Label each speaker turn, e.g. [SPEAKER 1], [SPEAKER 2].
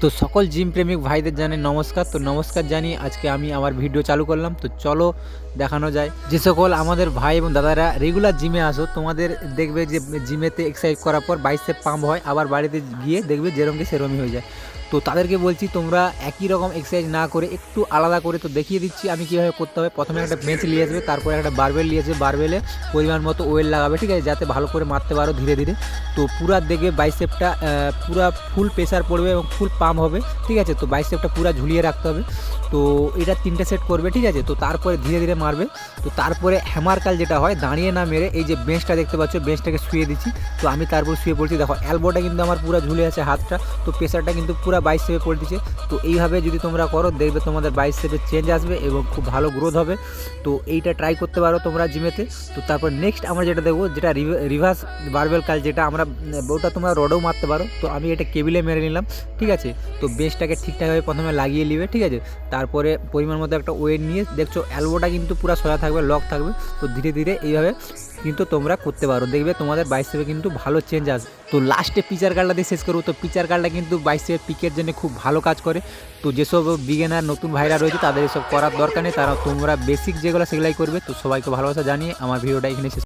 [SPEAKER 1] তো সকল জিম প্রেমিক ভাইদের জানাই নমস্কার। তো নমস্কার জানিয়ে আজকে আমি আমার ভিডিও চালু করলাম। তো চলো দেখানো যায়। যে সকল আমাদের ভাই এবং দাদারা রেগুলার জিমে আসো, তোমাদের দেখবে যে জিমেতে এক্সারসাইজ করার পর বাইসেপ পাম্প হয়, আবার বাড়িতে গিয়ে দেখবে যেরমকে সেরমই হয়ে যায়। তো তাদেরকে বলছি তোমরা একই রকম এক্সারসাইজ না করে একটু আলাদা করে তো দেখিয়ে দিচ্ছি আমি কীভাবে করতে হবে। প্রথমে একটা বেঞ্চ নিয়ে আসবে, তারপরে একটা বারবেল নিয়ে আসবে, বারবেলে পরিমাণ মতো ওয়েট লাগাবে, ঠিক আছে, যাতে ভালো করে মারতে পারো ধীরে ধীরে। তো পুরা দেখবে বাইসেপটা পুরা ফুল প্রেসার পড়বে এবং ফুল পাম্প হবে, ঠিক আছে। তো বাইসেপটা পুরা ঝুলিয়ে রাখতে হবে। তো এটা 3টে সেট করবে, ঠিক আছে। তো তারপরে ধীরে ধীরে মারবে। তো তারপরে হ্যামার কাল যেটা হয়, দাঁড়িয়ে না মেরে এই যে বেঞ্চটা দেখতে পাচ্ছ, বেঞ্চটাকে শুয়ে দিচ্ছি। তো আমি তারপর শুয়ে পড়ছি, দেখো এলবোটা কিন্তু আমার পুরো ঝুলে আছে হাতটা, তো প্রেসারটা কিন্তু পুরো বাইসেপে পড়তেছে। তো এইভাবে যদি তোমরা করো দেখবে তোমাদের বাইসেপে চেঞ্জ আসবে এবং খুব ভালো গ্রোথ হবে। তো এইটা ট্রাই করতে পারো তোমরা জিমেতে। তো তারপর নেক্সট আমরা যেটা দেখবো, যেটা রিভার্স বারবেল কাল, যেটা আমরা ওটা তোমরা রডেও মারতে পারো। তো আমি এটা কেবিলে মেরে নিলাম, ঠিক আছে। তো বেঞ্চটাকে ঠিকঠাকভাবে প্রথমে লাগিয়ে নিবে, ঠিক আছে। তারপরে পরিমাণ মতো একটা ওয়েট নিয়ে দেখছো এলবোটা কিন্তু পুরো সোজা থাকবে, লক থাকবে। তো ধীরে ধীরে এইভাবে কিন্তু তোমরা করতে পারো, দেখবে তোমাদের বাইসেপে কিন্তু ভালো চেঞ্জ আসবে। তো লাস্টে পিচার কার্ডটা দিয়ে শেষ করবো। তো পিচার কার্ডটা কিন্তু বাইসেপের পিকের জন্য খুব ভালো কাজ করে। তো যেসব বিগিনার নতুন ভাইরা রয়েছে তাদের এসব করার দরকার নেই, তারা তোমরা বেসিক যেগুলো সেগুলাই করবে। তো সবাইকে ভালোবাসা জানিয়ে আমার ভিডিওটা এখানে শেষ।